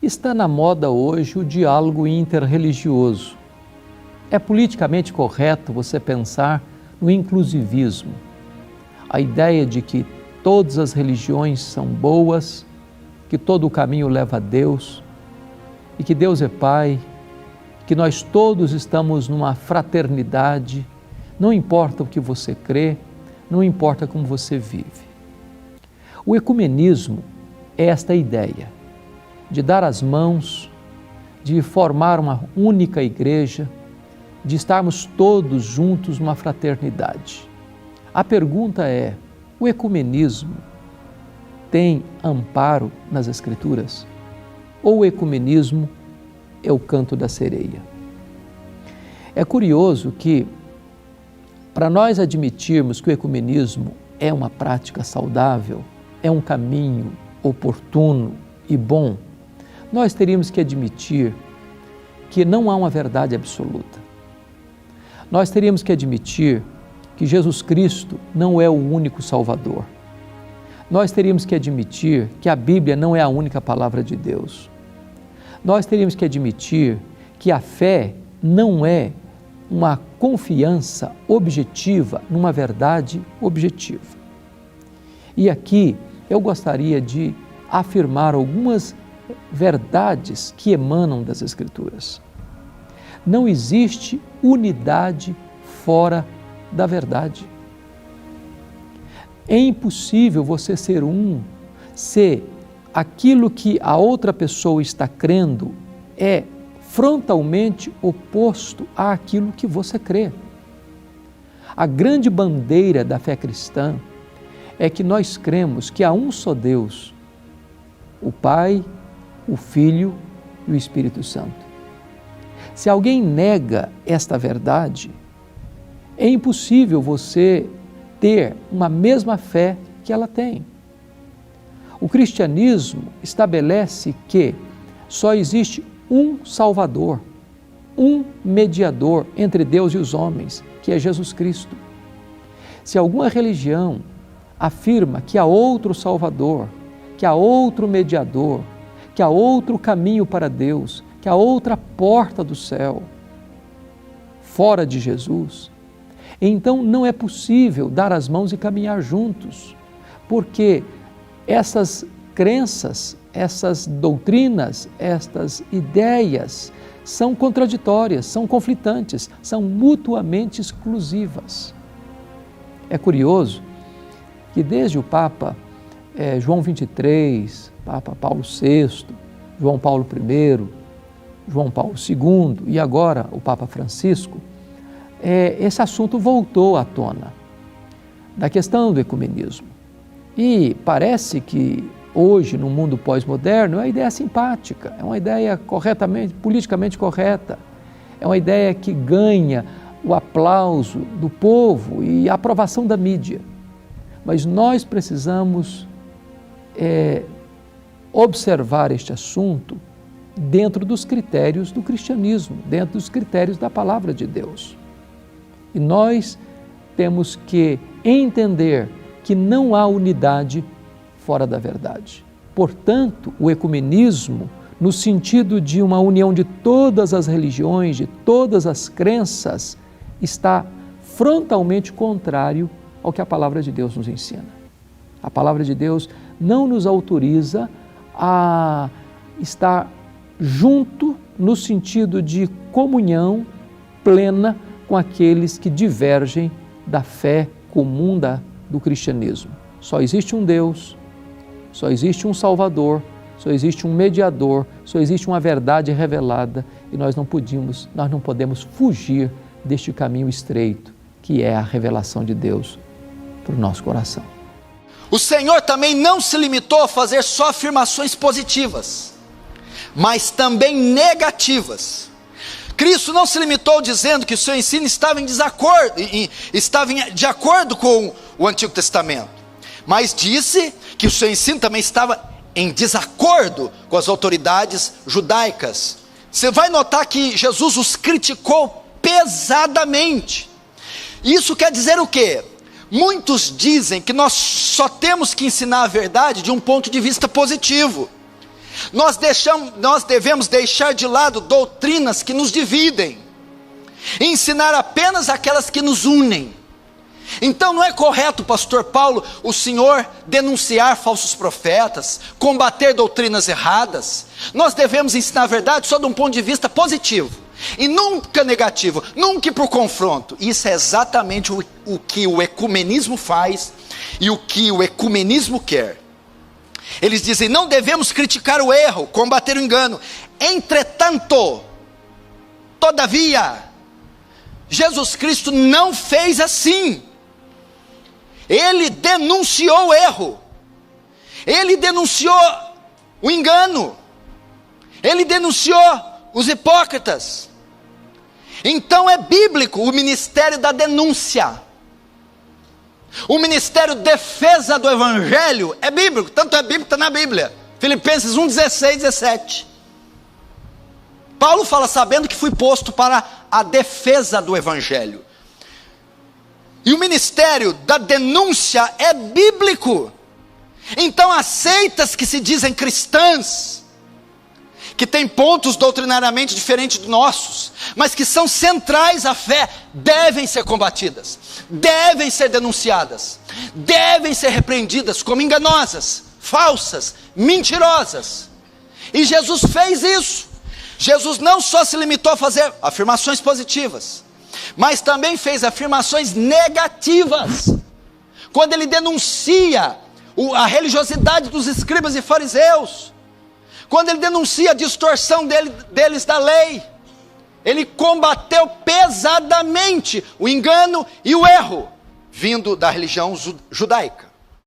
Está na moda hoje o diálogo interreligioso. É politicamente correto você pensar no inclusivismo. A ideia de que todas as religiões são boas, que todo o caminho leva a Deus e que Deus é Pai, que nós todos estamos numa fraternidade, não importa o que você crê, não importa como você vive. O ecumenismo é esta ideia de dar as mãos, de formar uma única igreja, de estarmos todos juntos numa fraternidade. A pergunta é: o ecumenismo tem amparo nas Escrituras? Ou o ecumenismo é o canto da sereia? É curioso que, para nós admitirmos que o ecumenismo é uma prática saudável, é um caminho oportuno e bom, nós teríamos que admitir que não há uma verdade absoluta. Nós teríamos que admitir que Jesus Cristo não é o único Salvador. Nós teríamos que admitir que a Bíblia não é a única palavra de Deus. Nós teríamos que admitir que a fé não é uma confiança objetiva numa verdade objetiva. E aqui eu gostaria de afirmar algumas verdades que emanam das Escrituras. Não existe unidade fora da verdade. É impossível você ser um se aquilo que a outra pessoa está crendo é frontalmente oposto àquilo que você crê. A grande bandeira da fé cristã é que nós cremos que há um só Deus, o Pai, o Filho e o Espírito Santo. Se alguém nega esta verdade, é impossível você ter uma mesma fé que ela tem. O cristianismo estabelece que só existe um Salvador, um mediador entre Deus e os homens, que é Jesus Cristo. Se alguma religião afirma que há outro Salvador, que há outro mediador, que há outro caminho para Deus, que há outra porta do céu, fora de Jesus, então não é possível dar as mãos e caminhar juntos, porque essas crenças, essas doutrinas, estas ideias são contraditórias, são conflitantes, são mutuamente exclusivas. É curioso que desde o Papa João XXIII, Papa Paulo VI, João Paulo I, João Paulo II e agora o Papa Francisco, esse assunto voltou à tona, da questão do ecumenismo. E parece que hoje, no mundo pós-moderno, é uma ideia simpática, é uma ideia politicamente correta, é uma ideia que ganha o aplauso do povo e a aprovação da mídia. Mas nós precisamos observar este assunto dentro dos critérios do cristianismo, dentro dos critérios da palavra de Deus. E nós temos que entender que não há unidade fora da verdade. Portanto, o ecumenismo, no sentido de uma união de todas as religiões, de todas as crenças, está frontalmente contrário ao que a palavra de Deus nos ensina. A palavra de Deus não nos autoriza a estar junto no sentido de comunhão plena com aqueles que divergem da fé comum do cristianismo. Só existe um Deus, só existe um Salvador, só existe um mediador, só existe uma verdade revelada e nós não podemos fugir deste caminho estreito que é a revelação de Deus para o nosso coração. O Senhor também não se limitou a fazer só afirmações positivas, mas também negativas. Cristo não se limitou dizendo que o seu ensino estava de acordo com o Antigo Testamento, mas disse que o seu ensino também estava em desacordo com as autoridades judaicas. Você vai notar que Jesus os criticou pesadamente. Isso quer dizer o quê? Muitos dizem que nós só temos que ensinar a verdade de um ponto de vista positivo. Nós devemos deixar de lado doutrinas que nos dividem, e ensinar apenas aquelas que nos unem. Então não é correto, pastor Paulo, o senhor denunciar falsos profetas, combater doutrinas erradas. Nós devemos ensinar a verdade só de um ponto de vista positivo, e nunca negativo, nunca por confronto. Isso é exatamente o que o ecumenismo faz e o que o ecumenismo quer. Eles dizem: não devemos criticar o erro, combater o engano. Entretanto, todavia, Jesus Cristo não fez assim. Ele denunciou o erro, ele denunciou o engano, ele denunciou os hipócritas. Então é bíblico o ministério da denúncia. O ministério defesa do evangelho é bíblico, tanto é bíblico que está na Bíblia. Filipenses 1, 16, 17. Paulo fala: sabendo que fui posto para a defesa do evangelho. E o ministério da denúncia é bíblico. Então as seitas que se dizem cristãs, que têm pontos doutrinariamente diferentes dos nossos, mas que são centrais à fé, devem ser combatidas, devem ser denunciadas, devem ser repreendidas como enganosas, falsas, mentirosas. E Jesus fez isso. Jesus não só se limitou a fazer afirmações positivas, mas também fez afirmações negativas. Quando ele denuncia a religiosidade dos escribas e fariseus, quando ele denuncia a distorção deles da lei, ele combateu pesadamente o engano e o erro vindo da religião judaica.